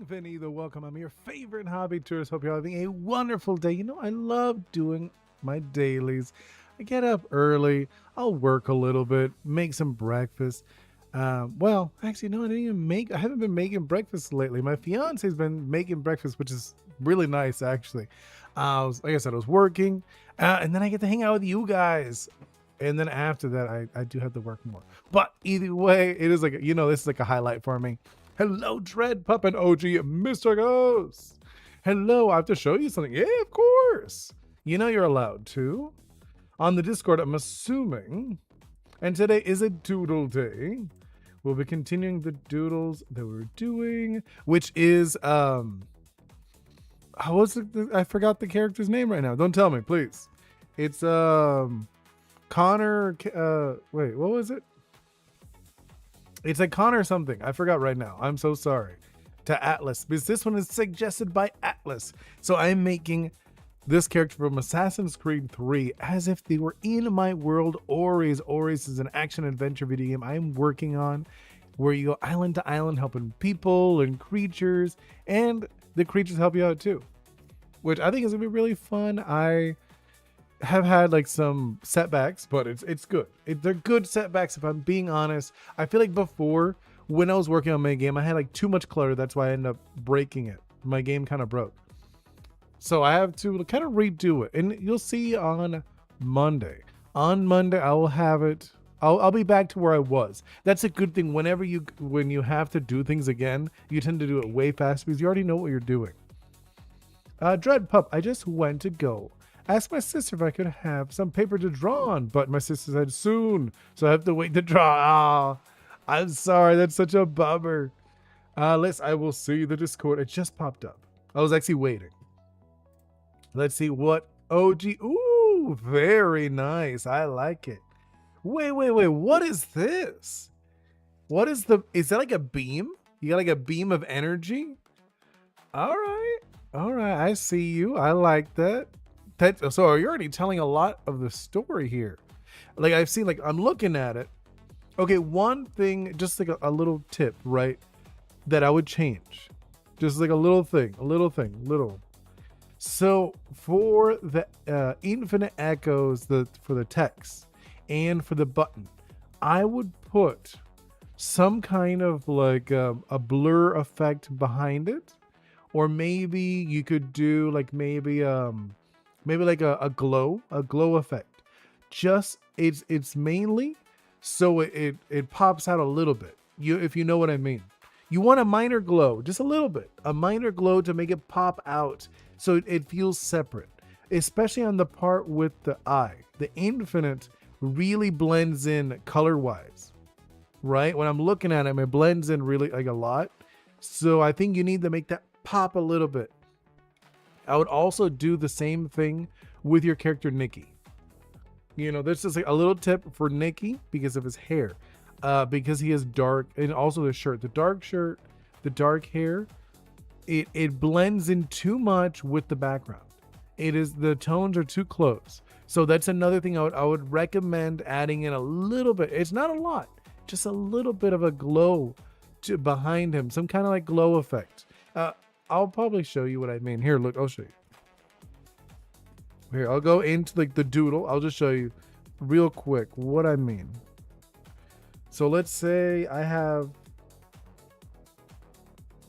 Bienvenido, welcome. I'm your favorite hobby tourist. Hope you're having a wonderful day. I love doing my dailies. I get up early, I'll work a little bit, make some breakfast. Actually, no, I haven't been making breakfast lately. My fiance's been making breakfast, which is really nice, actually. Like I said, I was working, and then I get to hang out with you guys. And then after that, I do have to work more. But either way, it is like, this is like a highlight for me. Hello, Dread Pup and OG Mr. Ghost. Hello, I have to show you something. Yeah, of course. You're allowed to. On the Discord, I'm assuming. And today is a doodle day. We'll be continuing the doodles that we were doing, which is, how was it? I forgot the character's name right now. Don't tell me, please. It's, Connor, wait, what was it? It's like Connor something. I forgot right now. I'm so sorry. To Atlas, because this one is suggested by Atlas. So I'm making this character from Assassin's Creed 3 as if they were in my world. Oris. Oris is an action adventure video game I'm working on where you go island to island helping people and creatures, and the creatures help you out too, which I think is gonna be really fun. I have had like some setbacks, but it's good. They're good setbacks if I'm being honest. I feel like before, when I was working on my game, I had like too much clutter. That's why I ended up breaking it. My game kind of broke. So I have to kind of redo it. And you'll see on Monday. On Monday, I will have it. I'll be back to where I was. That's a good thing. When you have to do things again, you tend to do it way faster because you already know what you're doing. Dread Pup, I just went to go asked my sister if I could have some paper to draw on, but my sister said soon, so I have to wait to draw. I'm sorry, that's such a bummer. I will see the Discord. It just popped up. I was actually waiting. Let's see what OG. Ooh, very nice. I like it. Wait. What is this? Is that like a beam? You got like a beam of energy? All right. I see you. I like that. So you're already telling a lot of the story here. Like I've seen, like I'm looking at it. Okay, one thing, just like a little tip, right? That I would change. Just like a little thing. So for the infinite echoes, for the text and for the button, I would put some kind of like a blur effect behind it, or maybe you could do like maybe like a glow effect. Just it's mainly so it pops out a little bit. If you know what I mean. You want a minor glow, just a little bit. A minor glow to make it pop out so it feels separate. Especially on the part with the eye. The infinite really blends in color-wise. Right? When I'm looking at it blends in really like a lot. So I think you need to make that pop a little bit. I would also do the same thing with your character Nikki. This is like a little tip for Nikki because of his hair. Because he is dark, and also the shirt. The dark shirt, the dark hair, it blends in too much with the background. The tones are too close. So that's another thing I would recommend adding in a little bit. It's not a lot, just a little bit of a glow behind him. Some kind of like glow effect. I'll probably show you what I mean. Here, look, I'll show you. Here, I'll go into like the doodle. I'll just show you real quick what I mean. So let's say I have,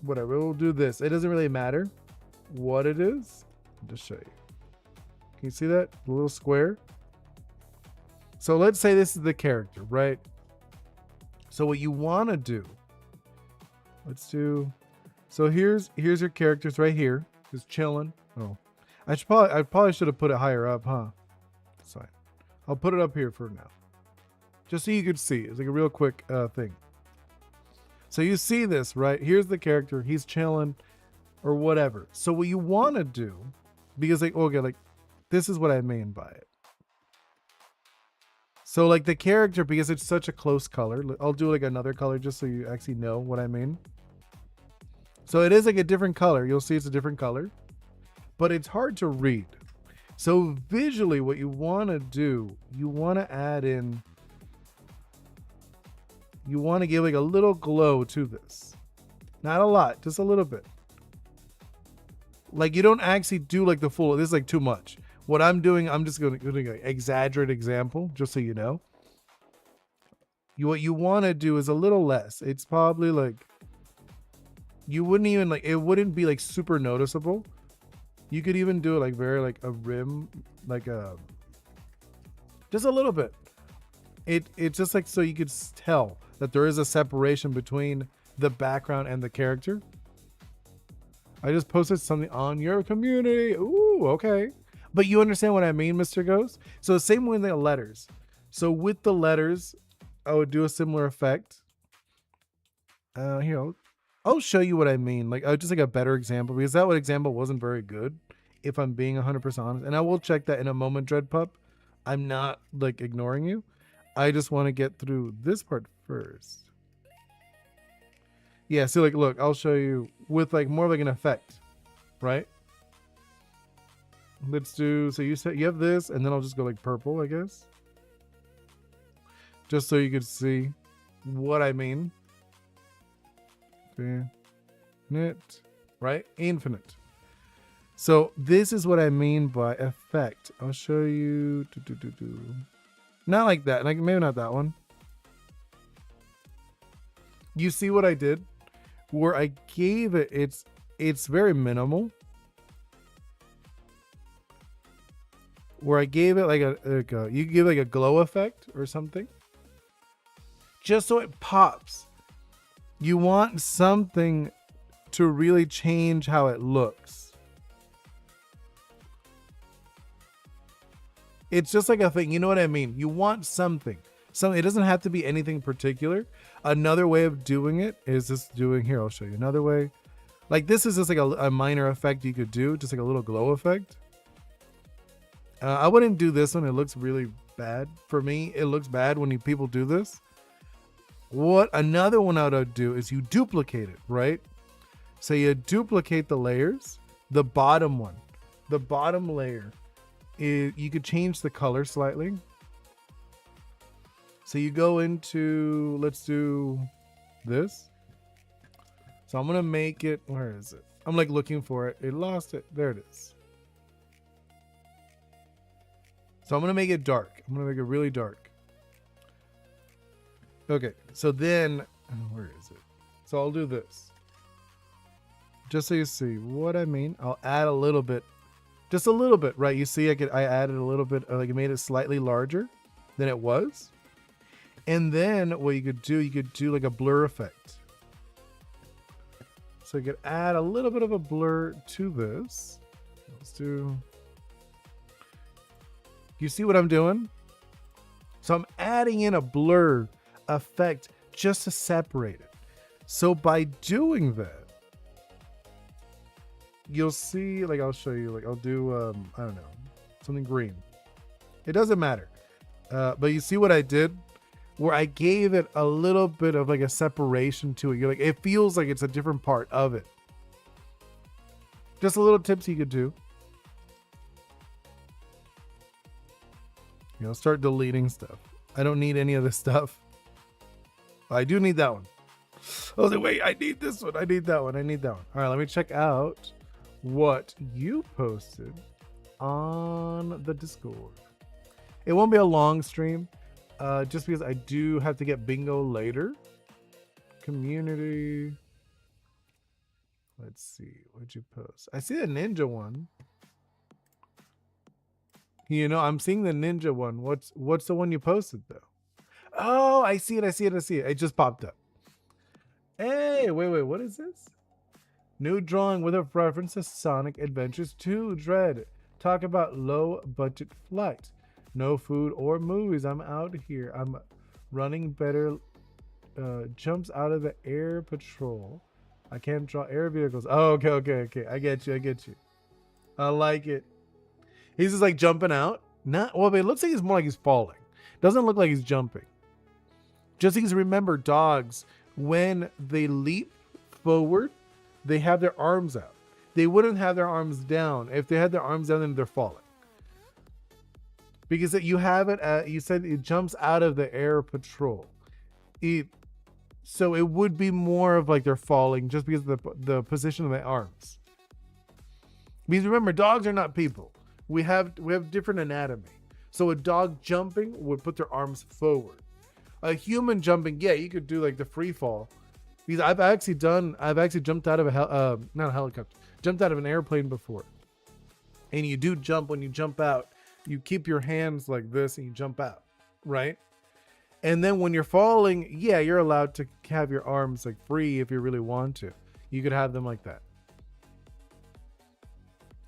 whatever, we'll do this. It doesn't really matter what it is. I'll just show you. Can you see that? The little square. So let's say this is the character, right? So what you want to do, so here's your characters right here, just chilling. Oh, I probably should have put it higher up, huh? That's fine. I'll put it up here for now, just so you could see. It's like a real quick thing. So you see this, right? Here's the character. He's chilling, or whatever. So what you want to do, because this is what I mean by it. So like the character, because it's such a close color, I'll do like another color just so you actually know what I mean. So it is like a different color. You'll see it's a different color, but it's hard to read. So visually what you want to do, you want to add in, you want to give like a little glow to this. Not a lot, just a little bit. Like you don't actually do like the full. This is like too much. What I'm doing, I'm just going to exaggerate example, just so you know. What you want to do is a little less. It's probably like, you wouldn't even like, it wouldn't be like super noticeable. You could even do it like very like a rim, like a, just a little bit. It's just like so you could tell that there is a separation between the background and the character. I just posted something on your community. Ooh, okay. But you understand what I mean, Mr. Ghost? So the same way with the letters. So with the letters, I would do a similar effect. Here, I'll show you what I mean. Like, just like a better example, because that example wasn't very good, if I'm being 100% honest. And I will check that in a moment, Dreadpup. I'm not like ignoring you. I just want to get through this part first. Yeah, so like, look, I'll show you with like more like an effect, right? Let's do, so you said you have this, and then I'll just go like purple, I guess. Just so you could see what I mean. Infinite, right? Infinite. So this is what I mean by effect. I'll show you. Not like that. Like maybe not that one. You see what I did? Where I gave it, it's very minimal. Where I gave it like a you give like a glow effect or something. Just so it pops. You want something to really change how it looks. It's just like a thing. You know what I mean? You want something. It doesn't have to be anything particular. Another way of doing it is just doing here. I'll show you another way. Like this is just like a minor effect you could do. Just like a little glow effect. I wouldn't do this one. It looks really bad. For me, it looks bad when people do this. What another one I would do is you duplicate it, right? So you duplicate the layers. The bottom one. The bottom layer. You could change the color slightly. So you go into, let's do this. So I'm going to make it, where is it? I'm like looking for it. It lost it. There it is. So I'm going to make it dark. I'm going to make it really dark. Okay. So then, where is it? So I'll do this. Just so you see what I mean. I'll add a little bit. Just a little bit, right? You see I added a little bit, like it made it slightly larger than it was. And then what you could do like a blur effect. So you could add a little bit of a blur to this. Let's do, you see what I'm doing? So I'm adding in a blur effect just to separate it. So by doing that, you'll see, like I'll show you, like I'll do, I don't know, something green. It doesn't matter. But you see what I did? Where I gave it a little bit of like a separation to it. You're like, it feels like it's a different part of it. Just a little tips you could do. You know, start deleting stuff. I don't need any of this stuff. I do need that one. I was like, wait, I need this one. I need that one. I need that one. All right, let me check out what you posted on the Discord. It won't be a long stream. Just because I do have to get bingo later. Community. Let's see. What'd you post? I see the ninja one. You know, I'm seeing the ninja one. What's the one you posted though? Oh, I see it. I see it. I see it. It just popped up. Hey, wait. What is this? New drawing with a reference to Sonic Adventures 2 Dread. Talk about low budget flight. No food or movies. I'm out here. I'm running better. Jumps out of the air patrol. I can't draw air vehicles. Oh, okay. I get you. I like it. He's just like jumping out. Not well, but it looks like he's more like he's falling. Doesn't look like he's jumping. Just because remember, dogs, when they leap forward, they have their arms out. They wouldn't have their arms down. If they had their arms down, then they're falling. Because you have it at, you said it jumps out of the air patrol. So it would be more of like they're falling just because of the position of the arms. Because remember, dogs are not people. We have different anatomy. So a dog jumping would put their arms forward. A human jumping, yeah, you could do like the free fall. Because I've actually jumped out of not a helicopter, jumped out of an airplane before. And you do jump when you jump out. You keep your hands like this and you jump out, right? And then when you're falling, yeah, you're allowed to have your arms like free if you really want to. You could have them like that.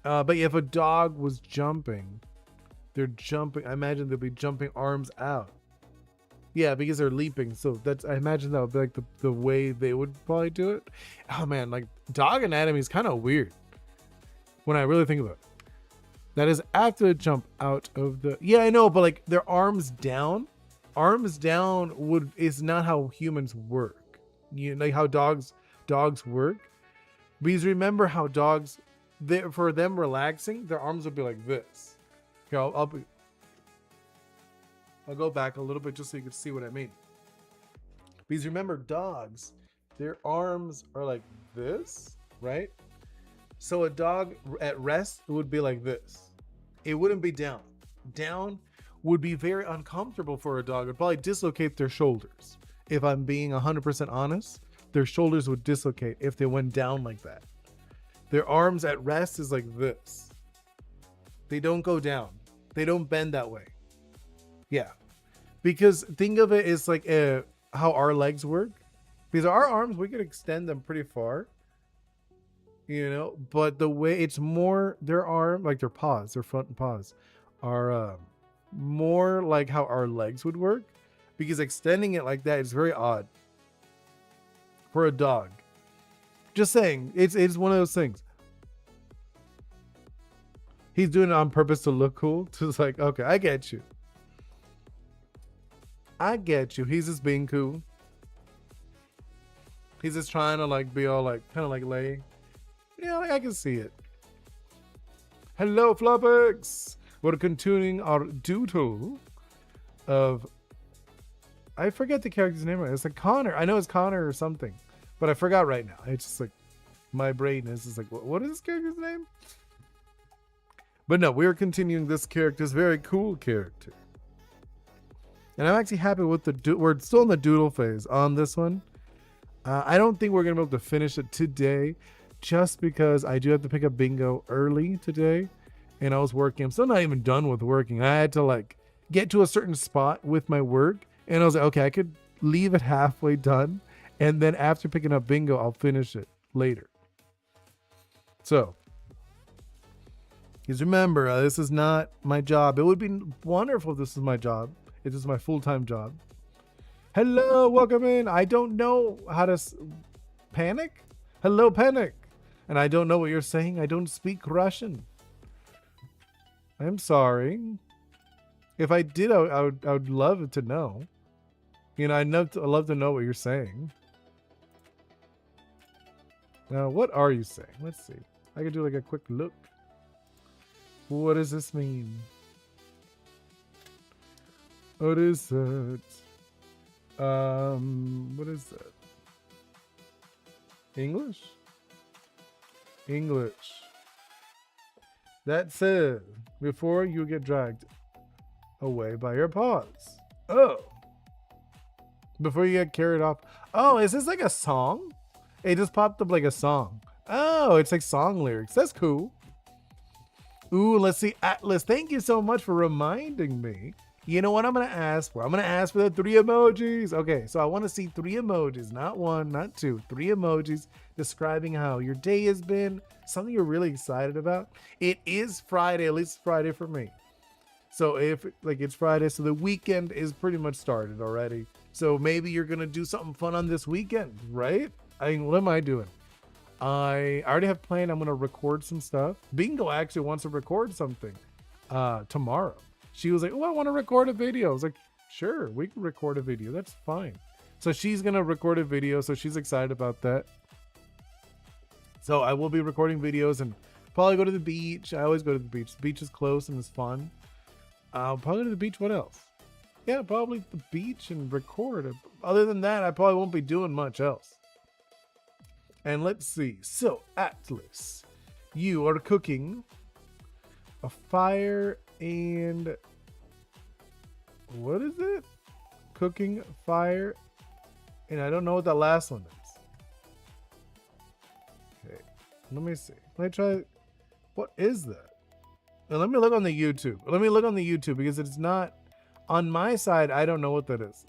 But if a dog was jumping, they're jumping. I imagine they'll be jumping arms out. Yeah, because they're leaping. So I imagine that would be like the way they would probably do it. Oh man, like dog anatomy is kind of weird when I really think about it. That is after the jump out of the. Yeah, I know, but like their arms down. Arms down is not how humans work. You know, like how dogs work. Because remember how dogs, for them relaxing, their arms would be like this. Okay, I'll go back a little bit just so you can see what I mean. Because remember, dogs, their arms are like this, right? So a dog at rest would be like this. It wouldn't be down. Down would be very uncomfortable for a dog. It would probably dislocate their shoulders. If I'm being 100% honest, their shoulders would dislocate if they went down like that. Their arms at rest is like this. They don't go down. They don't bend that way. Yeah. Because think of it as like how our legs work. Because our arms, we could extend them pretty far. You know, but the way it's more, their arm, like their paws, their front paws are more like how our legs would work, because extending it like that is very odd for a dog. Just saying, it's one of those things. He's doing it on purpose to look cool. Just like, okay, I get you. He's just being cool. He's just trying to like be all like kind of like lay. Yeah, like I can see it. Hello, Flopix. We're continuing our doodle of, I forget the character's name. It's like Connor. I know it's Connor or something, but I forgot right now. It's just like my brain is just like, what is this character's name? But no, we're continuing this character's very cool character. And I'm actually happy with we're still in the doodle phase on this one. I don't think we're going to be able to finish it today, just because I do have to pick up bingo early today. And I was working. I'm still not even done with working. I had to like get to a certain spot with my work. And I was like, okay, I could leave it halfway done. And then after picking up bingo, I'll finish it later. So, because remember, this is not my job. It would be wonderful if this was my job. It is my full-time job. Hello, welcome in. I don't know how to panic. Hello, panic. And I don't know what you're saying. I don't speak Russian. I'm sorry. If I did, I would love to know. You know, I'd love to know what you're saying. Now, what are you saying? Let's see. I could do like a quick look. What does this mean? What is that? What is that? English? English. That says, before you get dragged away by your paws. Oh. Before you get carried off. Oh, is this like a song? It just popped up like a song. Oh, it's like song lyrics. That's cool. Ooh, let's see. Atlas, thank you so much for reminding me. You know what I'm going to ask for? I'm going to ask for the 3 emojis. Okay, so I want to see 3 emojis. Not 1, not 2. 3 emojis describing how your day has been. Something you're really excited about. It is Friday, at least Friday for me. So if like it's Friday, so the weekend is pretty much started already. So maybe you're going to do something fun on this weekend, right? I mean, what am I doing? I already have planned. I'm going to record some stuff. Bingo actually wants to record something tomorrow. She was like, oh, I want to record a video. I was like, sure, we can record a video. That's fine. So she's going to record a video. So she's excited about that. So I will be recording videos and probably go to the beach. I always go to the beach. The beach is close and it's fun. I'll probably go to the beach. What else? Yeah, probably the beach and record. Other than that, I probably won't be doing much else. And let's see. So Atlas, You are cooking a fire and what is it? Cooking fire, and I don't know what that last one is. Okay, let me see. Let me try. What is that? Now, let me look on the YouTube. Let me look on the YouTube because it's not on my side. I don't know what that is.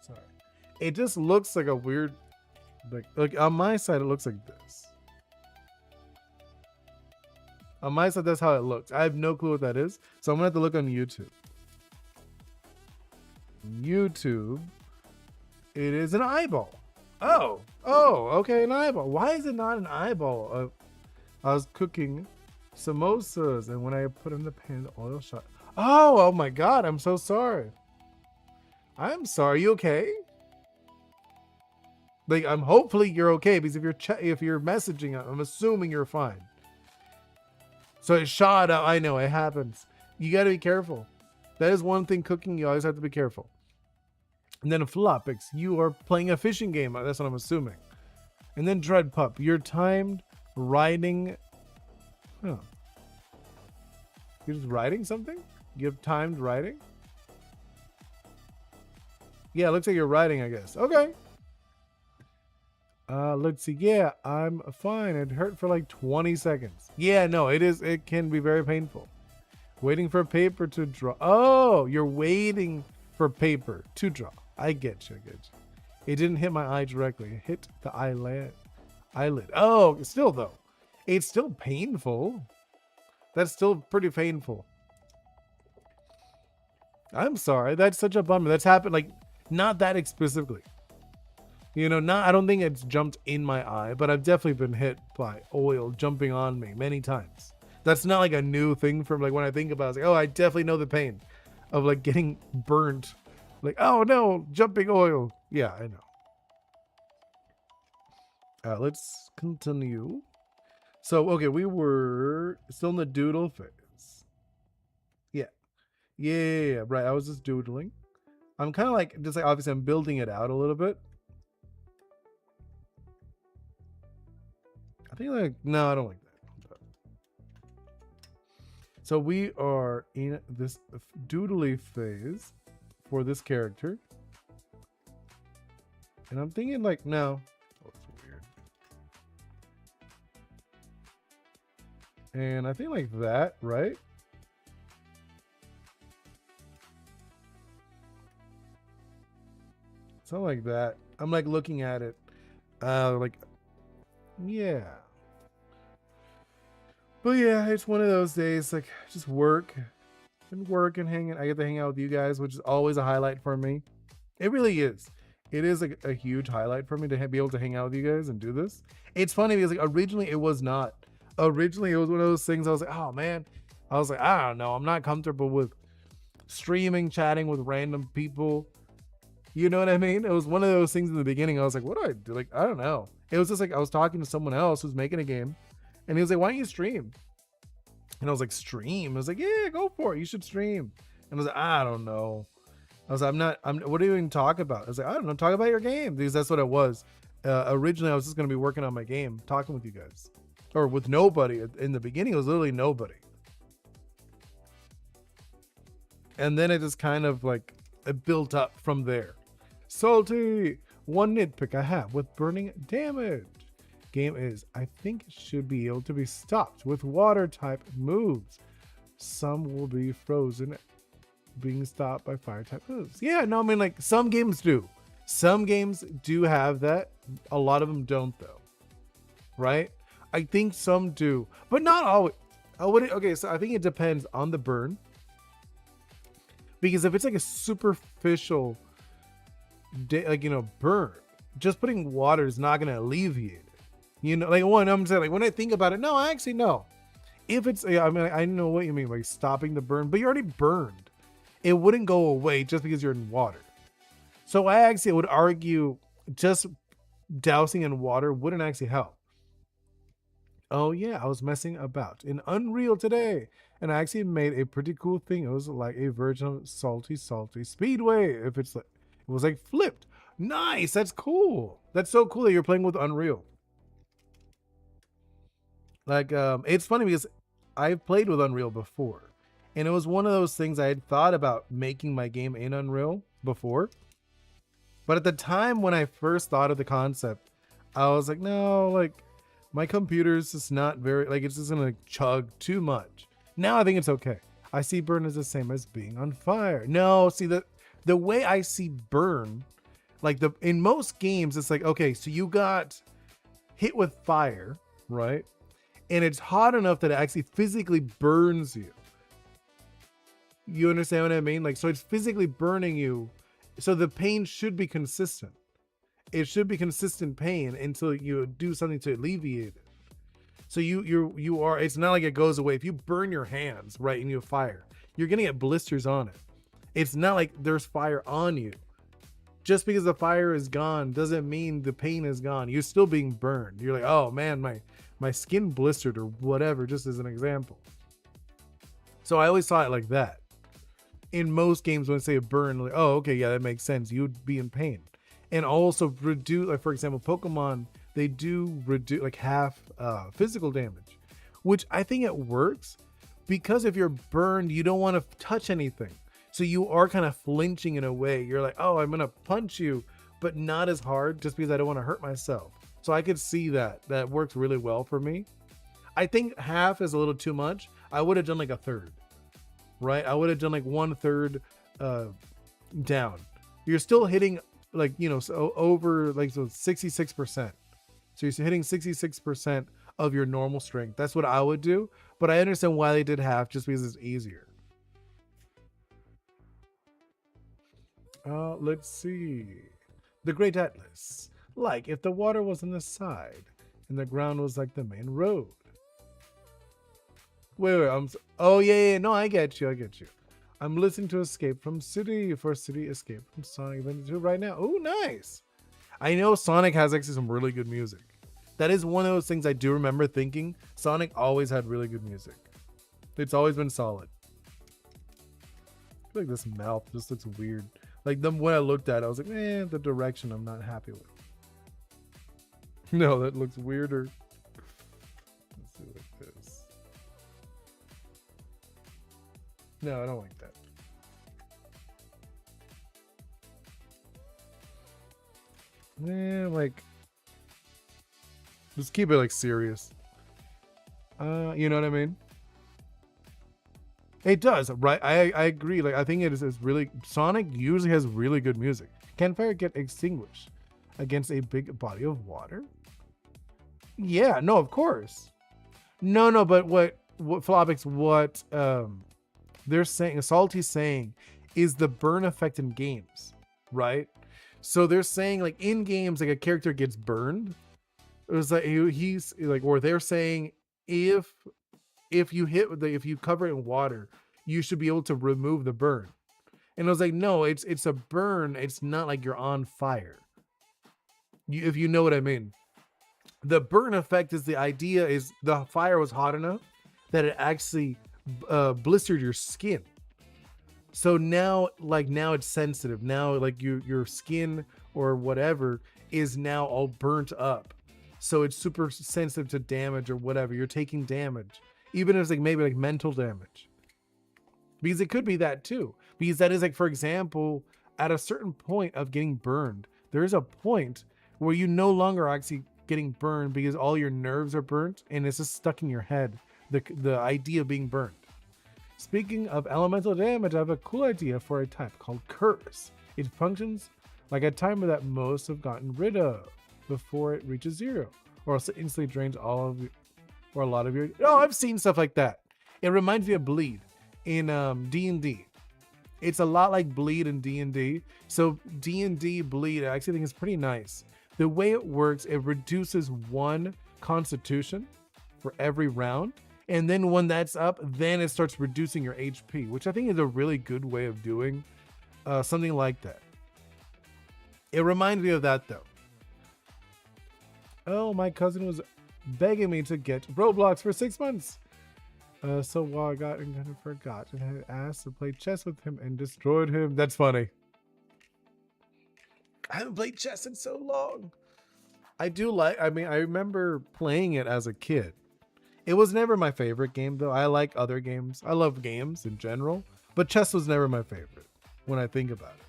Sorry. It just looks like a weird, like on my side, it looks like this. On my side, that's how it looks. I have no clue what that is. So I'm gonna have to look on YouTube. YouTube. It is an eyeball. Oh, okay, an eyeball. Why is it not an eyeball? I was cooking samosas, and when I put in the pan, the oil shot. Oh my God! I'm so sorry. I'm sorry. You okay? Like, hopefully you're okay, because if you're messaging, I'm assuming you're fine. So it shot out. I know it happens. You got to be careful. That is one thing cooking. You always have to be careful. And then Flopix, you are playing a fishing game. That's what I'm assuming. And then Dread Pup, you're timed riding. Huh. You're just riding something? You have timed riding? Yeah, it looks like you're riding, I guess. Okay. Let's see. Yeah, I'm fine. It hurt for like 20 seconds. Yeah, no, it can be very painful. Waiting for paper to draw. Oh, you're waiting for paper to draw. I get you. It didn't hit my eye directly. It hit the eyelid. Oh, still though. It's still painful. That's still pretty painful. I'm sorry. That's such a bummer. That's happened, like, not that specifically. You know, I don't think it's jumped in my eye, but I've definitely been hit by oil jumping on me many times. That's not like a new thing from, like, when I think about it. It's like, oh, I definitely know the pain of, like, getting burnt. Like, oh no, jumping oil. Yeah, I know. Let's continue. So, okay, we were still in the doodle phase. Yeah, right. I was just doodling. I'm kind of like, just like, obviously I'm building it out a little bit. I think like, no, I don't like that. So we are in this doodly phase for this character. And I'm thinking like, no. Oh, that's weird. And I think like that, right? Something like that. I'm like looking at it. Like, yeah. But yeah, it's one of those days, like, just work and hanging. I get to hang out with you guys, which is always a highlight for me. It really is. It is like a huge highlight for me to be able to hang out with you guys and do this. It's funny because like originally it was not. Originally it was one of those things I was like, oh man. I was like, I don't know. I'm not comfortable with streaming, chatting with random people. You know what I mean? It was one of those things in the beginning. I was like, what do I do? Like, I don't know. It was just like I was talking to someone else who's making a game. And he was like, why don't you stream? And I was like, stream? I was like, yeah, go for it. You should stream. And I was like, I don't know. I was like, what do you even talk about? I was like, I don't know. Talk about your game. Because that's what it was. Originally, I was just going to be working on my game, talking with you guys. Or with nobody. In the beginning, it was literally nobody. And then it just kind of like, it built up from there. Salty! One nitpick I have with burning damage. Game is, I think, should be able to be stopped with water type moves. Some will be frozen, being stopped by fire type moves. Yeah, no, I mean, like, some games do. Some games do have that. A lot of them don't, though. Right? I think some do, but not always. Okay, so I think it depends on the burn. Because if it's like a superficial, like, you know, burn, just putting water is not going to alleviate it. You know, like, one, I'm saying, like, when I think about it, no, I actually know. If it's, I mean, I know what you mean, like stopping the burn, but you're already burned. It wouldn't go away just because you're in water. So I actually would argue just dousing in water wouldn't actually help. Oh yeah, I was messing about in Unreal today, and I actually made a pretty cool thing. It was like a version of Salty Speedway. If it's like, it was like flipped. Nice, that's cool. That's so cool that you're playing with Unreal. Like, it's funny because I've played with Unreal before, and it was one of those things I had thought about making my game in Unreal before. But at the time when I first thought of the concept, I was like, no, like my computer's just not very, like it's just gonna chug too much. Now I think it's okay. I see burn as the same as being on fire. No, see the way I see burn, like in most games, it's like, okay, so you got hit with fire, right? And it's hot enough that it actually physically burns you. You understand what I mean? Like, so it's physically burning you. So the pain should be consistent. It should be consistent pain until you do something to alleviate it. So you are, it's not like it goes away. If you burn your hands, right, and you have fire, you're gonna get blisters on it. It's not like there's fire on you. Just because the fire is gone doesn't mean the pain is gone. You're still being burned. You're like, oh man, my skin blistered or whatever, just as an example. So I always saw it like that. In most games, when I say a burn, like, oh, okay, yeah, that makes sense. You would be in pain. And also reduce, like for example, Pokemon, they do reduce like half physical damage, which I think it works because if you're burned, you don't want to touch anything. So you are kind of flinching in a way. You're like, oh, I'm going to punch you, but not as hard just because I don't want to hurt myself. So I could see that. That works really well for me. I think half is a little too much. I would have done like a third, right? I would have done like 1/3 down. You're still hitting like, you know, so over like so 66%. So you're hitting 66% of your normal strength. That's what I would do. But I understand why they did half, just because it's easier. Let's see. The Great Atlas. Like if the water was on the side and the ground was like the main road. Wait, oh yeah, no, I get you. I'm listening to Escape from City for City Escape from Sonic Adventure 2 right now. Oh, nice. I know Sonic has actually some really good music. That is one of those things I do remember thinking. Sonic always had really good music. It's always been solid. I feel like this mouth just looks weird. Like when I looked at it, I was like, the direction I'm not happy with. No, that looks weirder. Let's do like this. No, I don't like that. Like, just keep it like serious. You know what I mean? It does, right? I agree. Like, I think it is really, Sonic usually has really good music. Can fire get extinguished against a big body of water? Yeah, no, of course. No, but what Flopix, what they're saying, Salty's saying, is the burn effect in games, right? So they're saying like in games, like a character gets burned. It was like he's like, or they're saying if you cover it in water, you should be able to remove the burn. And I was like, no, it's a burn. It's not like you're on fire. If you know what I mean. The burn effect is the idea is the fire was hot enough that it actually blistered your skin. So now it's sensitive. Now like your skin or whatever is now all burnt up. So it's super sensitive to damage or whatever. You're taking damage. Even if it's like maybe like mental damage. Because it could be that too. Because that is like, for example, at a certain point of getting burned, there's a point where you no longer actually getting burned because all your nerves are burnt and it's just stuck in your head. The idea of being burned. Speaking of elemental damage, I have a cool idea for a type called Curse. It functions like a timer that most have gotten rid of before it reaches 0, or else it instantly drains all of your, or a lot of your. Oh, I've seen stuff like that. It reminds me of Bleed in D&D. It's a lot like Bleed in D&D. So D&D Bleed, I actually think is pretty nice. The way it works, it reduces 1 Constitution for every round. And then when that's up, then it starts reducing your HP, which I think is a really good way of doing something like that. It reminds me of that though. Oh, my cousin was begging me to get Roblox for 6 months. So while I got and kind of forgot and had asked to play chess with him and destroyed him. That's funny. I haven't played chess in so long. I remember playing it as a kid. It was never my favorite game though. I like other games. I love games in general, but chess was never my favorite when I think about it.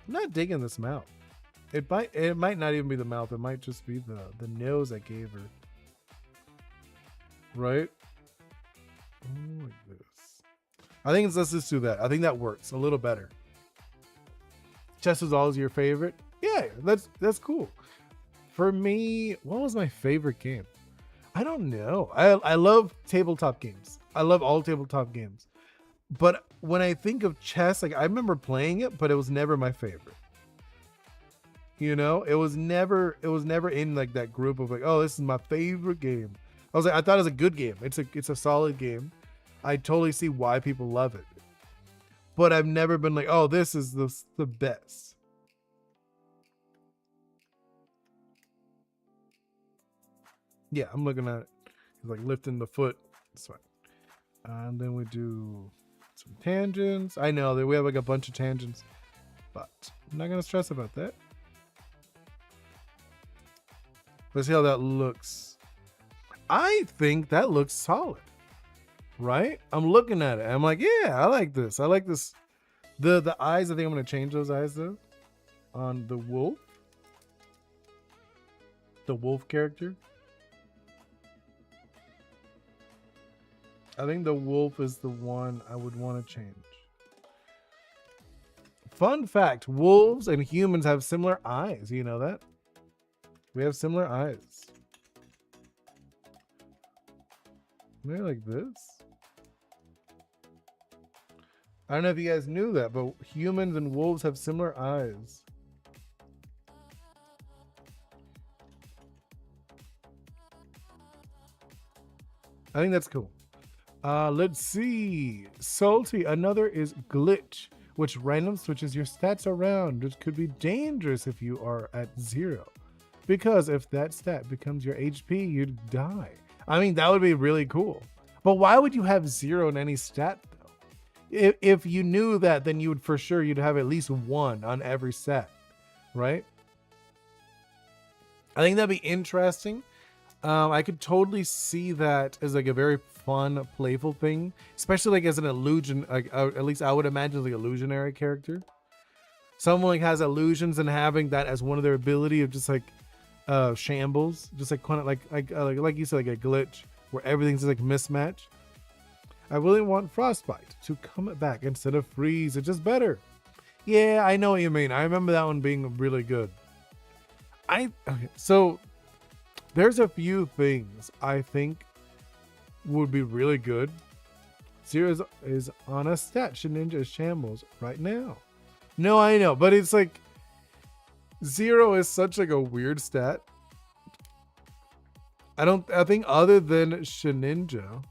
I'm not digging this mouth. It might not even be the mouth. It might just be the nose I gave her. Right? Oh, like this. I think let's just do that. I think that works a little better. Chess was always your favorite? Yeah, that's cool. For me, what was my favorite game? I don't know. I love tabletop games. I love all tabletop games. But when I think of chess, like I remember playing it, but it was never my favorite. You know, it was never in like that group of like, oh, this is my favorite game. I thought it was a good game. It's a solid game. I totally see why people love it. But I've never been like, oh, this is the best. Yeah, I'm looking at it. It's like lifting the foot. That's fine. And then we do some tangents. I know that we have like a bunch of tangents, but I'm not gonna stress about that. Let's see how that looks. I think that looks solid, right? I'm looking at it. I'm like, yeah, I like this. I like this. The eyes, I think I'm gonna change those eyes though on the wolf. The wolf character. I think the wolf is the one I would want to change. Fun fact, wolves and humans have similar eyes. You know that? We have similar eyes. Maybe like this. I don't know if you guys knew that, but humans and wolves have similar eyes. I think that's cool. Let's see. Salty. Another is glitch, which random switches your stats around, which could be dangerous if you are at 0. Because if that stat becomes your HP, you'd die. I mean, that would be really cool. But why would you have 0 in any stat though? If you knew that, then you would for sure you'd have at least 1 on every stat, right? I think that'd be interesting. I could totally see that as like a very fun, playful thing, especially like as an illusion. Like at least I would imagine like illusionary character. Someone like has illusions and having that as one of their ability of just like shambles, just like kind of like you said, like a glitch where everything's like mismatch. I really want Frostbite to come back instead of Freeze. It's just better. Yeah, I know what you mean. I remember that one being really good. Okay, so there's a few things I think would be really good. 0 is on a stat. Ninja shambles right now. No, I know, but it's like 0 is such like a weird stat. I think other than Shininja.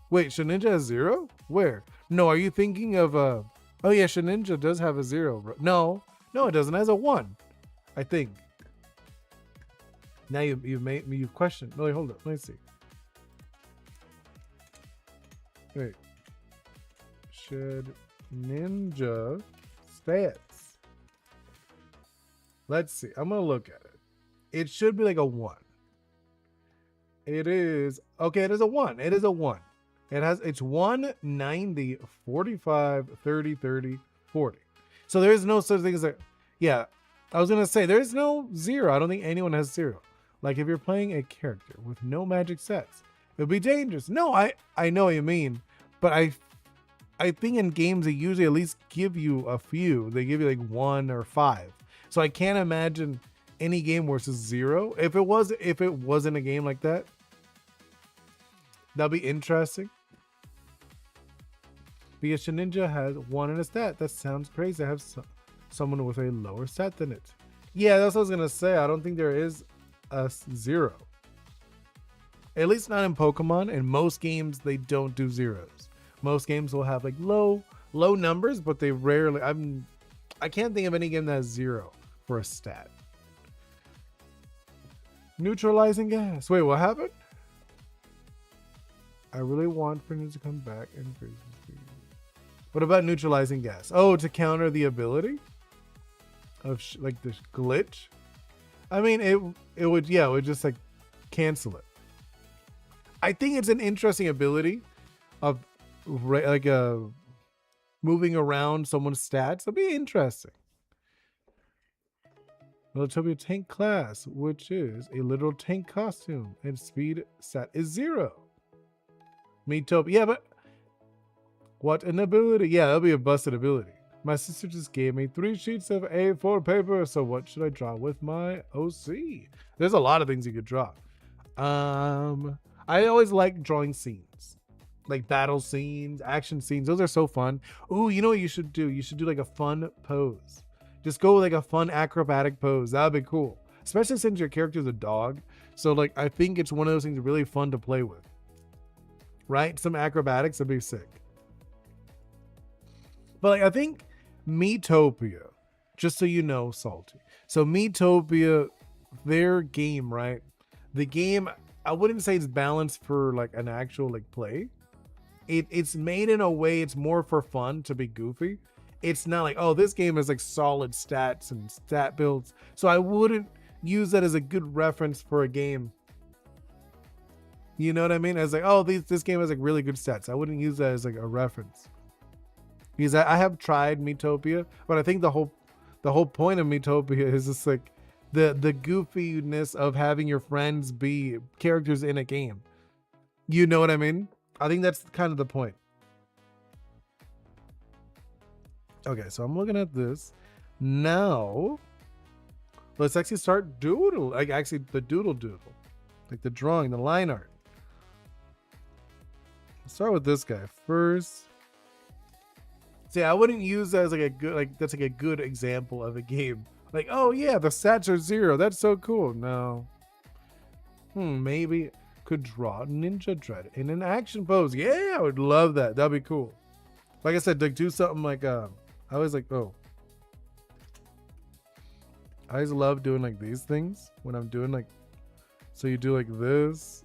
Wait, Shininja has 0? Where? No, are you thinking of oh yeah, Shininja does have a 0. No, it doesn't. It has a 1, I think. Now you've questioned. No, wait, hold up. Let me see. Wait. Shininja stats. Let's see. I'm gonna look at it. It should be like a 1. It is okay. It is a 1. It is a 1. It's 1, 90, 45, 30, 30, 40. So there's no such thing as a, yeah. I was gonna say there's no 0. I don't think anyone has 0. Like if you're playing a character with no magic sets, it would be dangerous. No, I know what you mean, but I think in games they usually at least give you a few. They give you like 1 or 5. So I can't imagine any game where it's 0. If it wasn't a game like that, that'd be interesting. Because Shininja has 1 in a stat. That sounds crazy. I have someone with a lower stat than it. Yeah, that's what I was gonna say. I don't think there is a 0. At least not in Pokemon. In most games, they don't do 0s. Most games will have like low numbers, but they rarely. I can't think of any game that has 0 for a stat. Neutralizing gas. Wait, what happened? I really want Fringe to come back and increase speed. What about neutralizing gas? Oh, to counter the ability of like this glitch. I mean, it would just like cancel it. I think it's an interesting ability of like moving around someone's stats. It'll be interesting. Militopia tank class, which is a literal tank costume, and speed stat is 0. Metopia, yeah, but what an ability! Yeah, that'll be a busted ability. My sister just gave me 3 sheets of A4 paper, so what should I draw with my OC? There's a lot of things you could draw. I always like drawing scenes, like battle scenes, action scenes. Those are so fun. Ooh, you know what you should do? You should do like a fun pose. Just go with like a fun acrobatic pose. That'd be cool. Especially since your character's a dog. So like, I think it's one of those things really fun to play with. Right? Some acrobatics would be sick. But like, I think Metopia, just so you know, Salty. So Metopia, their game, right? The game, I wouldn't say it's balanced for like an actual like play. It's made in a way it's more for fun to be goofy. It's not like, oh, this game is like solid stats and stat builds. So I wouldn't use that as a good reference for a game. You know what I mean? As like, oh, this game has like really good stats. I wouldn't use that as like a reference. Because I have tried Metopia, but I think the whole point of Metopia is just like the goofiness of having your friends be characters in a game. You know what I mean? I think that's kind of the point. Okay, so I'm looking at this. Now, let's actually start doodle. Like actually the doodle. Like the drawing, the line art. Let's start with this guy first. See, I wouldn't use that as like a good, like that's like a good example of a game. Like, oh yeah, the stats are 0. That's so cool. No. Maybe could draw Ninja Dread in an action pose. Yeah, I would love that. That'd be cool. Like I said, like do something like I always like, oh. I always love doing like these things when I'm doing like, so you do like this,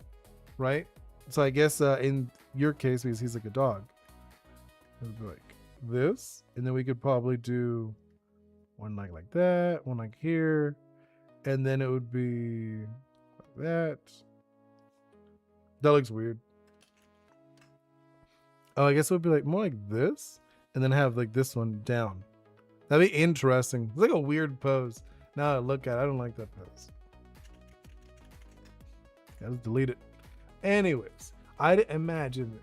right? So I guess in your case, because he's like a dog, it would be like this, and then we could probably do one like that, one like here, and then it would be like that. That looks weird. Oh, I guess it would be like more like this, and then have like this one down. That'd be interesting. It's like a weird pose. Now I look at it, I don't like that pose. Let's delete it. Anyways, I'd imagine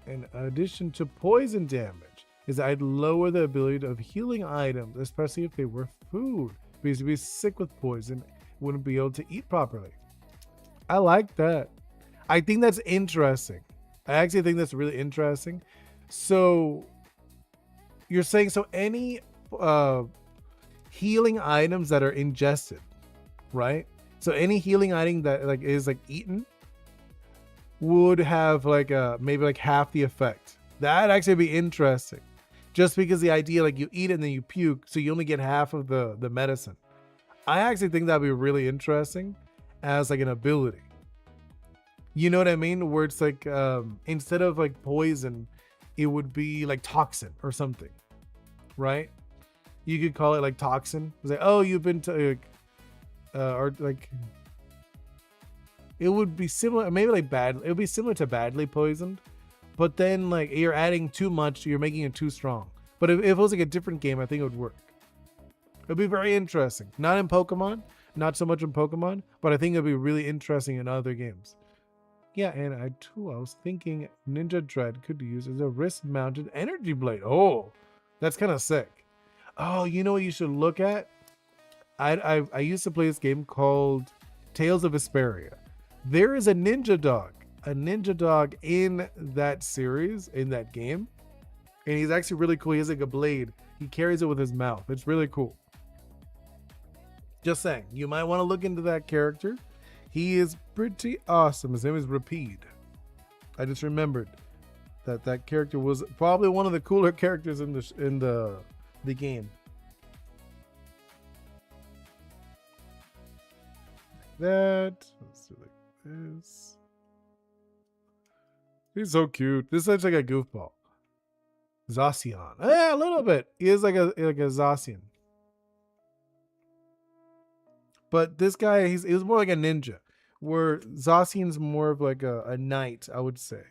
in addition to poison damage is I'd lower the ability of healing items, especially if they were food, because you'd be sick with poison, wouldn't be able to eat properly. I like that. I think that's interesting. I actually think that's really interesting. So you're saying, so any healing items that are ingested, right? So any healing item that like is like eaten would have like maybe like half the effect. That'd actually be interesting. Just because the idea like you eat it and then you puke, so you only get half of the medicine. I actually think that'd be really interesting as like an ability. You know what I mean? Where it's like instead of like poison, it would be like toxin or something, right? You could call it like toxin. It's like, oh, you've been to or like it would be similar, maybe like bad. It would be similar to badly poisoned, but then like you're adding too much, you're making it too strong. But if it was like a different game, I think it would work. It'd be very interesting. Not in Pokemon, not so much in Pokemon, but I think it'd be really interesting in other games. Yeah, and I was thinking Ninja Dread could be used as a wrist-mounted energy blade. Oh, that's kind of sick. Oh, you know what you should look at? I used to play this game called Tales of Vesperia. There is a ninja dog in that series, in that game. And he's actually really cool. He has like a blade. He carries it with his mouth. It's really cool. Just saying, you might want to look into that character. He is pretty awesome. His name is Rapide. I just remembered that character was probably one of the cooler characters in the game. Like that. Let's do like this. He's so cute. This looks like a goofball. Zacian. Yeah, a little bit. He is like a Zacian. But this guy, he was more like a ninja. Where Zacian's more of like a knight, I would say.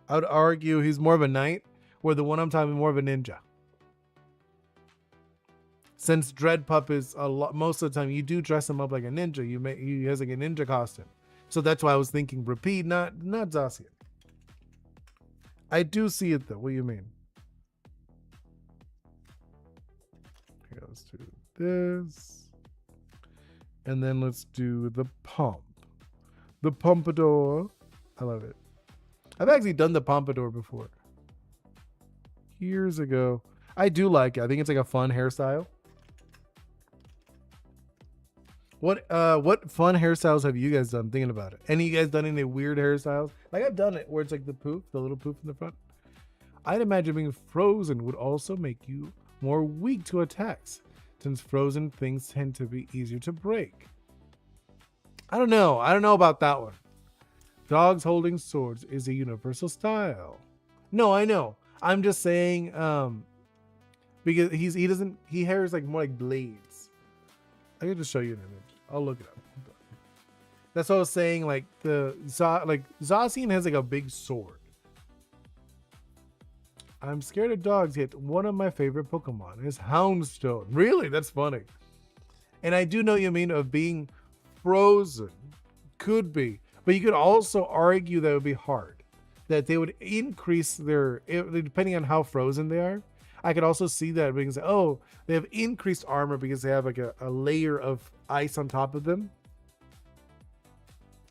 I would argue he's more of a knight, where the one I'm talking more of a ninja. Since Dread Pup is a lot, most of the time you do dress him up like a ninja. He has like a ninja costume, so that's why I was thinking repeat, not Zacian. I do see it though. What do you mean? Okay, let's do this, and then let's do the pump, the pompadour. I love it. I've actually done the pompadour before, years ago. I do like it. I think it's like a fun hairstyle. What fun hairstyles have you guys done? Thinking about it. Any of you guys done any weird hairstyles? Like I've done it where it's like the poof, the little poof in the front. I'd imagine being frozen would also make you more weak to attacks, since frozen things tend to be easier to break. I don't know. I don't know about that one. Dogs holding swords is a universal style. No, I know. I'm just saying, because he hairs like more like blades. I can just show you an image. I'll look it up. That's what I was saying. Like Zacian has like a big sword. I'm scared of dogs, yet one of my favorite Pokemon is Houndstone. Really? That's funny. And I do know you mean of being frozen. Could be. But you could also argue that it would be hard. That they would increase depending on how frozen they are. I could also see that being like, oh, they have increased armor because they have like a layer of ice on top of them.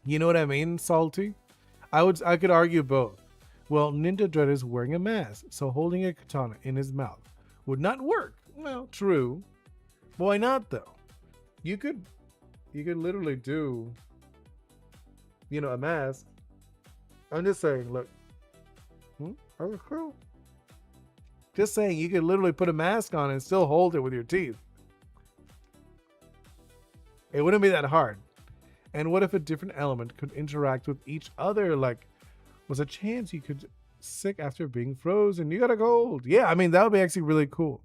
You know what I mean, Salty? I could argue both. Well, Ninja Dread is wearing a mask, so holding a katana in his mouth would not work. Well, true. But why not though? You could literally do, a mask. I'm just saying, look. Oh, cool. Just saying, you could literally put a mask on and still hold it with your teeth. It wouldn't be that hard. And what if a different element could interact with each other? Like, was a chance you could sick after being frozen. You got a cold. Yeah, I mean, that would be actually really cool.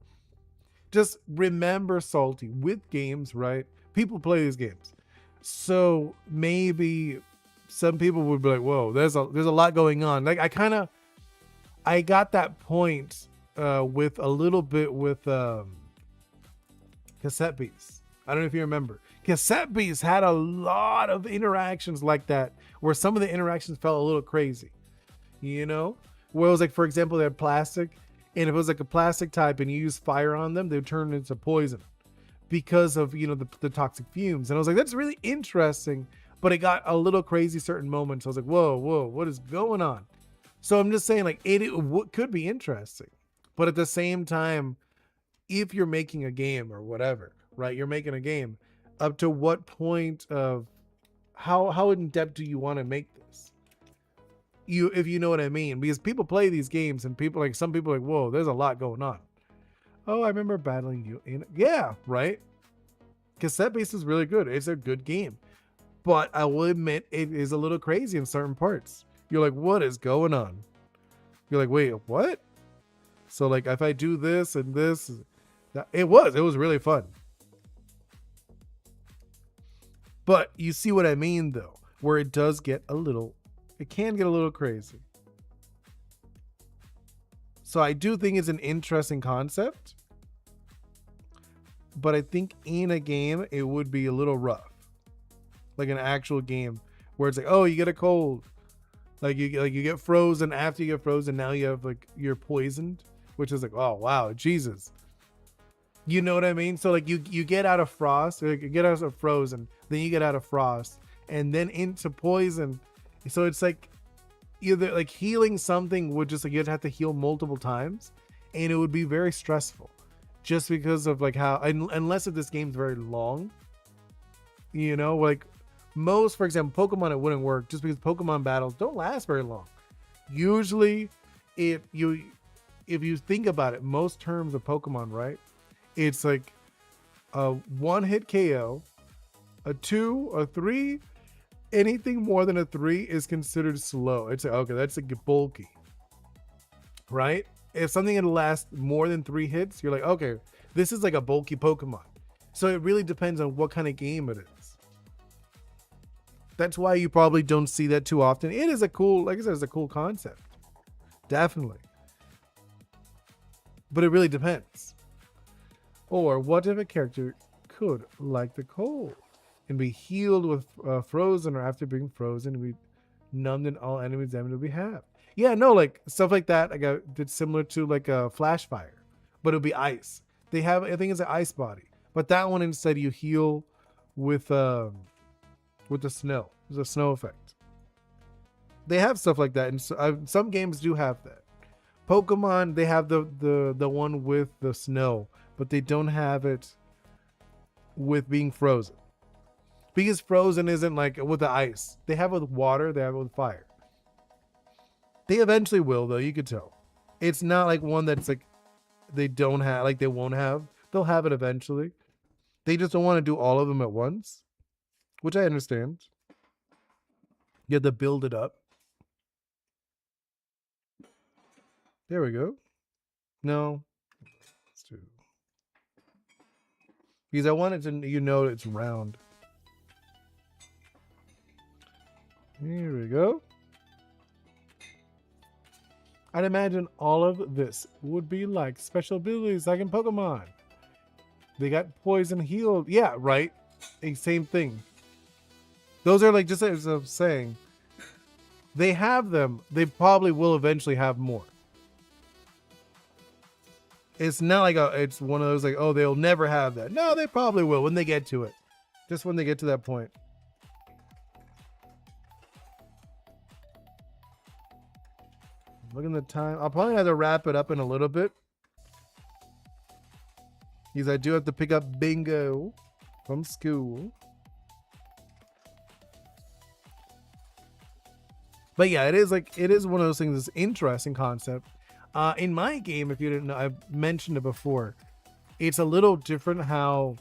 Just remember, Salty, with games, right? People play these games. So maybe some people would be like, whoa, there's a lot going on. Like, I got that point with a little bit with Cassette Beast. I don't know if you remember. Cassette Beast had a lot of interactions like that, where some of the interactions felt a little crazy. Where it was like, for example, they had plastic, and if it was like a plastic type and you use fire on them, they would turn into poison because of the toxic fumes. And I was like, that's really interesting, but it got a little crazy certain moments. I was like, whoa, what is going on? So I'm just saying, like, it could be interesting. But at the same time, if you're making a game or whatever, right? You're making a game. Up to what point of how in depth do you want to make this? If you know what I mean, because people play these games and some people are like, whoa, there's a lot going on. Oh, I remember battling you in, yeah, right? Cassette Beast is really good. It's a good game, but I will admit it is a little crazy in certain parts. You're like, what is going on? You're like, wait, what? So like, if I do this and this, it was really fun. But you see what I mean though, where it can get a little crazy. So I do think it's an interesting concept, but I think in a game, it would be a little rough. Like an actual game where it's like, oh, you get a cold. Like you get frozen. After you get frozen, now you're poisoned, which is like, oh wow, Jesus. You know what I mean? So like you get out of frost, or you get out of frozen, then you get out of frost, and then into poison. So it's like either like healing something would just like you'd have to heal multiple times, and it would be very stressful, just because of like how unless if this game's very long. Like most, for example, Pokemon, it wouldn't work just because Pokemon battles don't last very long. Usually, if you think about it, most terms of Pokemon, right? It's like a 1-hit KO, a 2, a 3. Anything more than a 3 is considered slow. It's like, okay, that's like bulky, right? If something can last more than 3 hits, you're like, okay, this is like a bulky Pokemon. So it really depends on what kind of game it is. That's why you probably don't see that too often. It is a cool, like I said, it's a cool concept. Definitely. But it really depends. Or what if a character could like the cold and be healed with frozen, or after being frozen, we numbed in all enemies damage we have? Yeah, no, like stuff like that. Like I did similar to like a flash fire, but it'll be ice. They have, I think it's an ice body, but that one instead you heal with the snow. There's a snow effect. They have stuff like that, and so, some games do have that. Pokemon, they have the one with the snow, but they don't have it with being frozen. Because frozen isn't like with the ice. They have it with water, they have it with fire. They eventually will, though, you could tell. It's not like one that's like they don't have, like they won't have. They'll have it eventually. They just don't want to do all of them at once, which I understand. You have to build it up. There we go. No. Let's do. Because I wanted to, it's round. Here we go. I'd imagine all of this would be like special abilities like in Pokemon. They got poison healed. Yeah, right. Same thing. Those are like, just as I was saying, they have them. They probably will eventually have more. It's not like it's one of those like, oh, they'll never have that. No, they probably will when they get to it. Just when they get to that point. Look at the time. I'll probably have to wrap it up in a little bit. Because I do have to pick up Bingo from school. But yeah, it is one of those things that's interesting concept. In my game, if you didn't know, I've mentioned it before. It's a little different how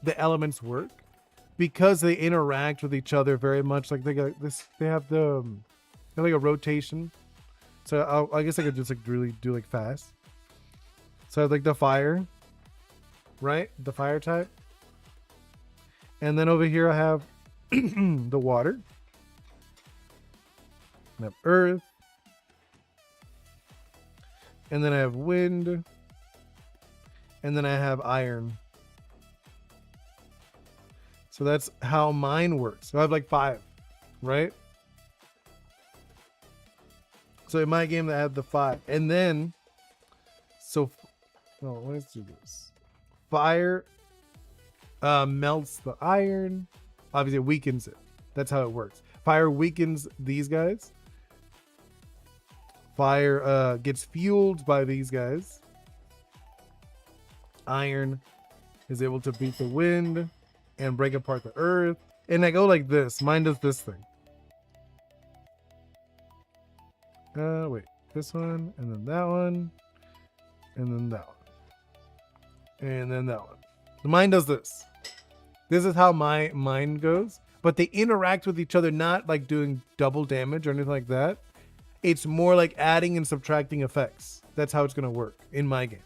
the elements work because they interact with each other very much. Like they have like a rotation. So I guess I could just like really do like fast. So I have like the fire, right? The fire type. And then over here I have the water. I have earth. And then I have wind. And then I have iron. So that's how mine works. So I have like 5, right? So in my game, I have the 5. And then, let's do this. Fire melts the iron. Obviously, it weakens it. That's how it works. Fire weakens these guys. Fire gets fueled by these guys. Iron is able to beat the wind and break apart the earth. And I go like this. Mine does this thing. Wait. This one, and then that one, and then that one. And then that one. Mine does this. This is how my mine goes. But they interact with each other, not like doing double damage or anything like that. It's more like adding and subtracting effects. That's how it's going to work in my game.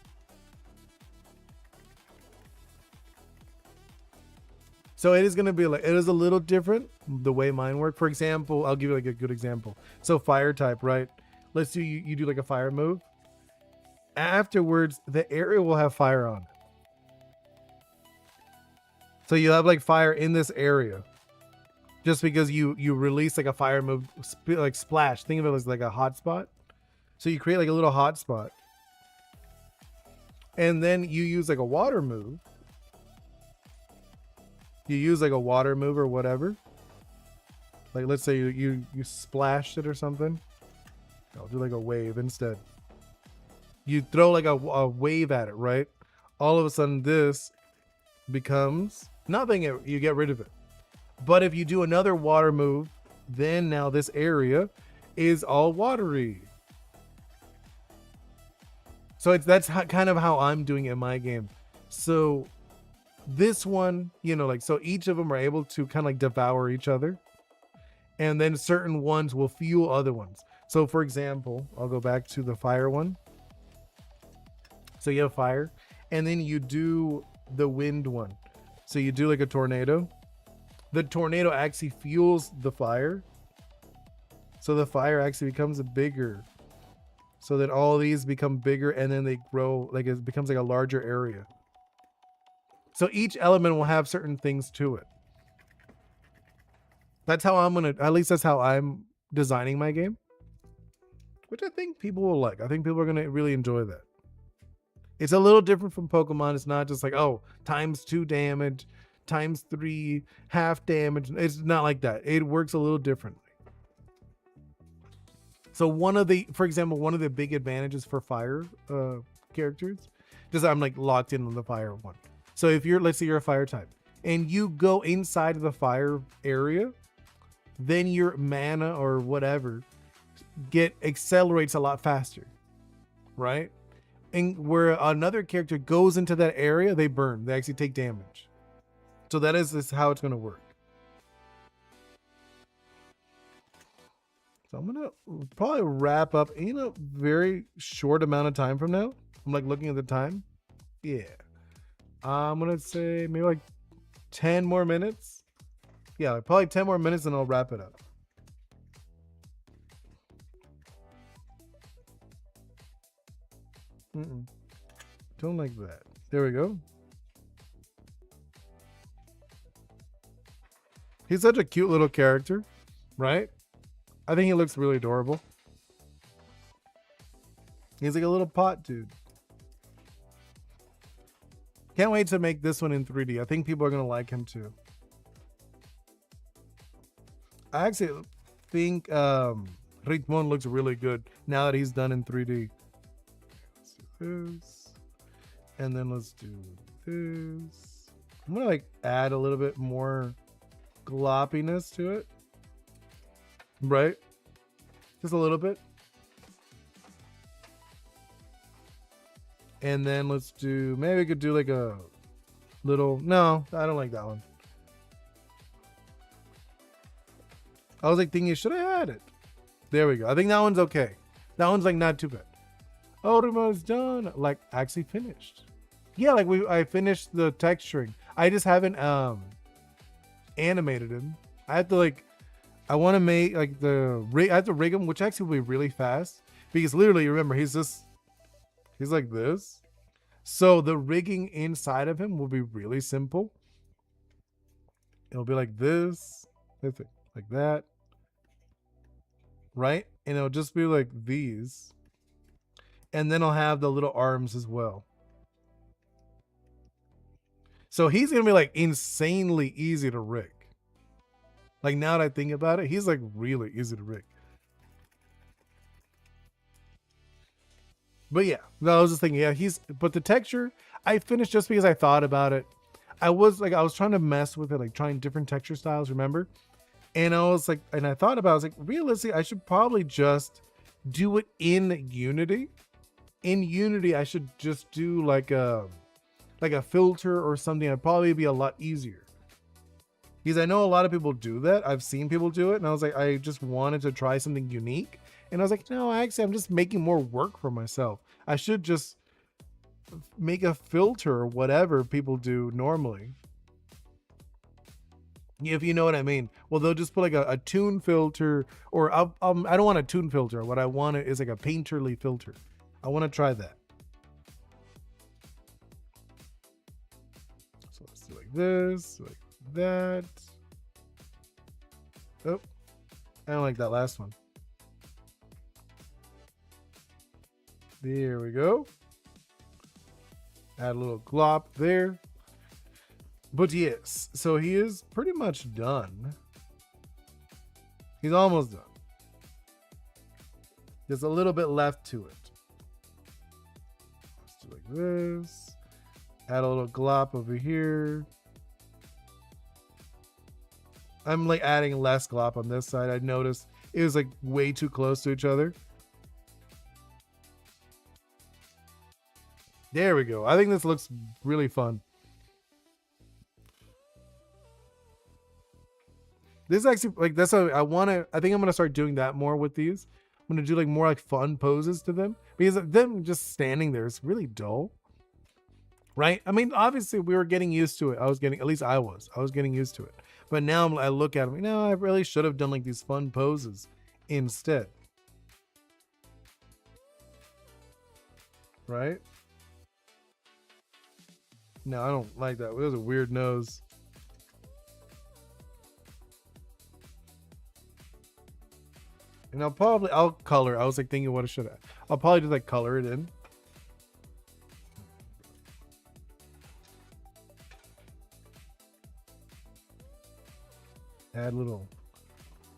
So it is going to be like, it is a little different the way mine work. For example, I'll give you like a good example. So fire type, right? Let's do, you do like a fire move. Afterwards, the area will have fire on it. So you have like fire in this area. Just because you release like a fire move, like splash. Think of it as like a hot spot. So you create like a little hot spot. And then you use like a water move. You use like a water move or whatever. Like let's say you splashed it or something. I'll do like a wave instead. You throw like a wave at it, right? All of a sudden this becomes nothing. You get rid of it. But if you do another water move, then now this area is all watery. So that's kind of how I'm doing it in my game. So this one, so each of them are able to kind of like devour each other. And then certain ones will fuel other ones. So for example, I'll go back to the fire one. So you have fire. And then you do the wind one. So you do like a tornado. the tornado actually fuels the fire. So the fire actually becomes bigger. So that all these become bigger and then they grow, like it becomes like a larger area. So each element will have certain things to it. That's how at least that's how I'm designing my game. Which I think people will like. I think people are gonna really enjoy that. It's a little different from Pokemon. It's not just like, oh, ×2 damage, ×3 half damage. It's not like that. It works a little differently. So for example, one of the big advantages for fire characters, just I'm like locked in on the fire one. So if let's say you're a fire type and you go inside of the fire area, then your mana or whatever accelerates a lot faster, right? And where another character goes into that area, they burn. They actually take damage. So that is how it's going to work. So I'm going to probably wrap up in a very short amount of time from now. I'm like looking at the time. Yeah. I'm going to say maybe like 10 more minutes. Yeah, like probably 10 more minutes and I'll wrap it up. Don't like that. There we go. He's such a cute little character, right? I think he looks really adorable. He's like a little pot dude. Can't wait to make this one in 3D. I think people are going to like him too. I actually think Ritmon looks really good now that he's done in 3D. Let's do this. And then let's do this. I'm going to like add a little bit more gloppiness to it. Right? Just a little bit. And then let's do, maybe we could do like a little, no, I don't like that one. I was like thinking, should I add it? There we go. I think that one's okay. That one's like not too bad. Oh, remote's done. Like actually finished. Yeah, like I finished the texturing. I just haven't animated him. I have to like, I want to make like I have to rig him, which actually will be really fast because literally, remember, he's like this. So the rigging inside of him will be really simple. It'll be like this, like that, right? And it'll just be like these. And then I'll have the little arms as well. So he's going to be like insanely easy to rig. Like now that I think about it, he's like really easy to rig. But yeah, no, I was just thinking, yeah, but the texture, I finished just because I thought about it. I was trying to mess with it, like trying different texture styles, remember? And I was like, and I thought about it, I was like, realistically, I should probably just do it in Unity. In Unity, I should just do like a filter or something. It'd probably be a lot easier. Because I know a lot of people do that. I've seen people do it. And I was like, I just wanted to try something unique. And I was like, no, actually, I'm just making more work for myself. I should just make a filter or whatever people do normally. If you know what I mean. Well, they'll just put like a tune filter, or I don't want a tune filter. What I want is like a painterly filter. I want to try that. So let's do like this, like that. Oh, I don't like that last one. There we go. Add a little glop there. But yes, so he is pretty much done. He's almost done. There's a little bit left to it. Let's do like this. Add a little glop over here. I'm like adding less glop on this side. I noticed it was like way too close to each other. There we go. I think this looks really fun. This is actually like, that's what I want to, I think I'm going to start doing that more with these. I'm going to do like more like fun poses to them, because them just standing there is really dull. Right? I mean, obviously we were getting used to it. At least I was getting used to it. But now I look at them, I really should have done like these fun poses instead. Right? No, I don't like that. It was a weird nose. And I'll color. I was like thinking what I should have. I'll probably just like color it in. Add a little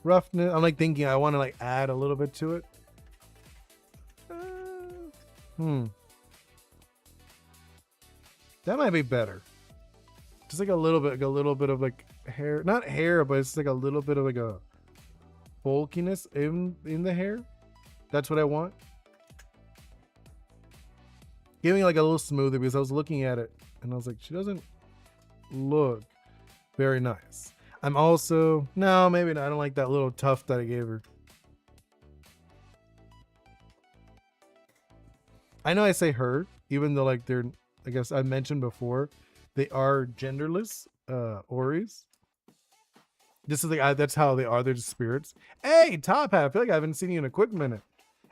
roughness. I'm like thinking I want to like add a little bit to it. That might be better. Just like a little bit of like hair, not hair, but it's like a little bit of like a bulkiness in the hair. That's what I want. Giving like a little smoother, because I was looking at it and I was like, she doesn't look very nice. I'm also, no, maybe not. I don't like that little tuft that I gave her. I know I say her, even though like they're, I guess I mentioned before, they are genderless Oris. This is like, that's how they are. They're just spirits. Hey, Top Hat, I feel like I haven't seen you in a quick minute.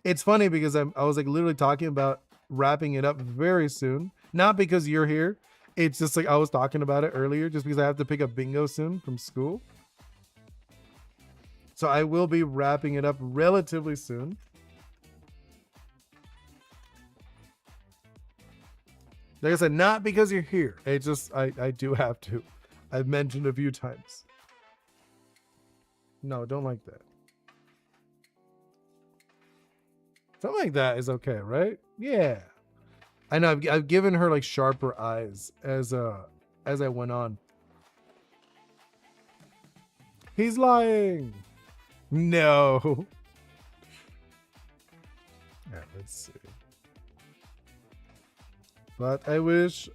It's funny because I was like literally talking about wrapping it up very soon. Not because you're here. It's just like I was talking about it earlier, just because I have to pick up bingo soon from school. So I will be wrapping it up relatively soon. Like I said, not because you're here. It's just, I do have to. I've mentioned a few times. No, don't like that. Something like that is okay, right? Yeah. I know I've given her like sharper eyes as I went on. He's lying. No. Yeah, let's see. But I wish,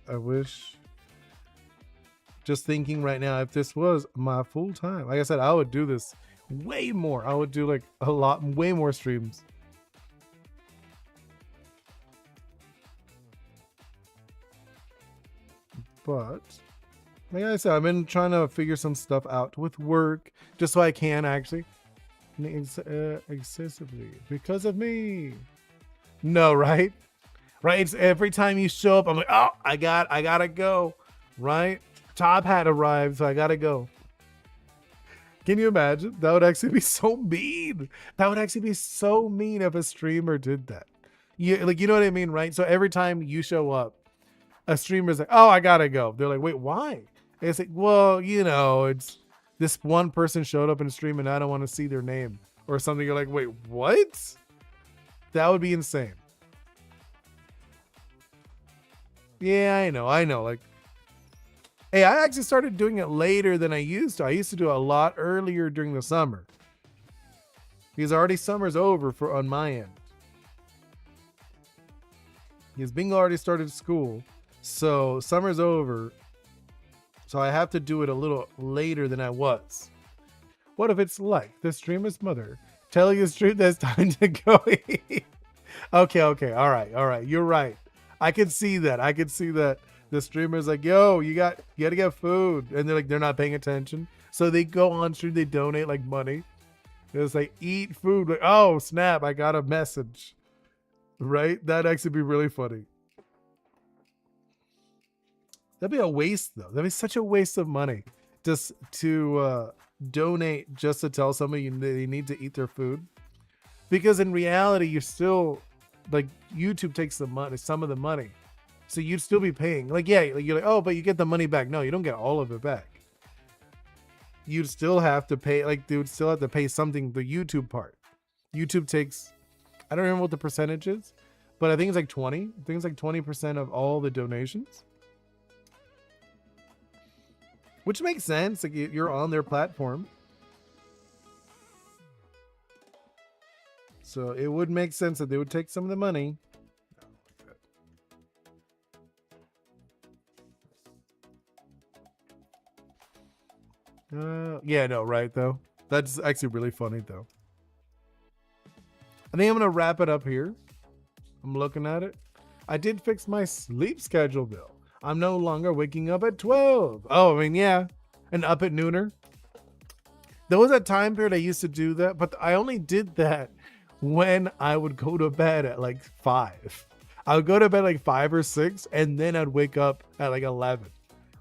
just thinking right now, if this was my full time, like I said, I would do this way more. I would do like way more streams. But like I said, I've been trying to figure some stuff out with work, just so I can actually excessively because of me. No, right? Right? It's every time you show up, I'm like, oh, I gotta go. Right? Top Hat arrived, so I gotta go. Can you imagine? That would actually be so mean. That would actually be so mean if a streamer did that. You know what I mean, right? So every time you show up, a streamer's like, oh, I gotta go. They're like, wait, why? And it's like, well, it's this one person showed up in a stream and I don't want to see their name or something. You're like, wait, what? That would be insane. Yeah, I know. Like, hey, I actually started doing it later than I used to. I used to do it a lot earlier during the summer. Because already summer's over on my end. Because Bingo already started school. So summer's over. So I have to do it a little later than I was. What if it's like the streamer's mother telling the stream that it's time to go eat? Okay. All right. You're right. I can see that. The streamer's like, yo, you gotta get food. And they're like, they're not paying attention. So they go on stream, they donate like money. It's like, eat food. Like, oh, snap, I got a message. Right? That'd actually be really funny. That'd be a waste, though. That'd be such a waste of money just to donate just to tell somebody they need to eat their food. Because in reality, you're still, like, YouTube takes some of the money. So you'd still be paying. Like, yeah, you're like, oh, but you get the money back. No, you don't get all of it back. You'd still have to pay, like, they would still have to pay something, the YouTube part. YouTube takes, I don't remember what the percentage is, but I think it's like 20. I think it's like 20% of all the donations. Which makes sense. Like, you're on their platform. So it would make sense that they would take some of the money. Yeah, no, right, though. That's actually really funny, though. I think I'm going to wrap it up here. I'm looking at it. I did fix my sleep schedule, though. I'm no longer waking up at 12. Oh, I mean, yeah. And up at nooner. There was a time period I used to do that, but I only did that when I would go to bed at like 5. I would go to bed like 5 or 6, and then I'd wake up at like 11,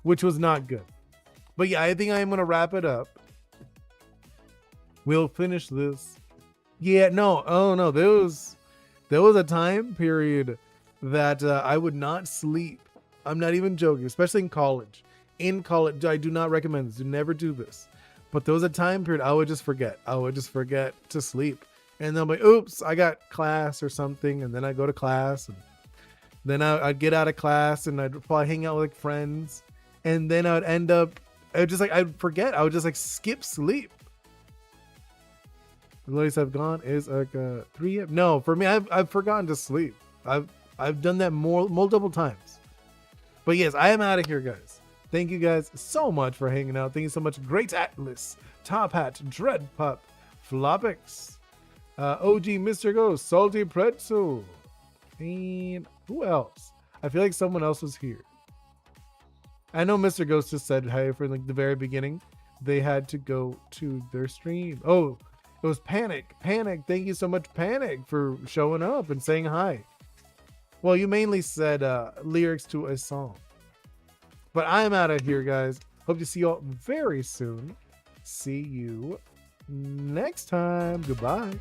which was not good. But yeah, I think I'm gonna wrap it up. We'll finish this. Yeah, no, oh no, there was a time period that I would not sleep. I'm not even joking, especially in college. In college, I do not recommend this. Do never do this. But there was a time period I would just forget. I would just forget to sleep. And then I'm like, oops, I got class or something. And then I go to class. And then I'd get out of class and I'd probably hang out with like friends. And then I would end up, I'd forget. I would just like skip sleep. The latest I've gone is like 3 No, for me, I've forgotten to sleep. I've done that multiple times. But yes, I am out of here, guys. Thank you guys so much for hanging out. Thank you so much. Great Atlas, Top Hat, Dread Pup, Flopix, OG Mr. Ghost, Salty Pretzel, and who else? I feel like someone else was here. I know Mr. Ghost just said hi for like the very beginning. They had to go to their stream. Oh, it was Panic. Panic, thank you so much, Panic, for showing up and saying hi. Well, you mainly said lyrics to a song. But I'm out of here, guys. Hope to see you all very soon. See you next time. Goodbye.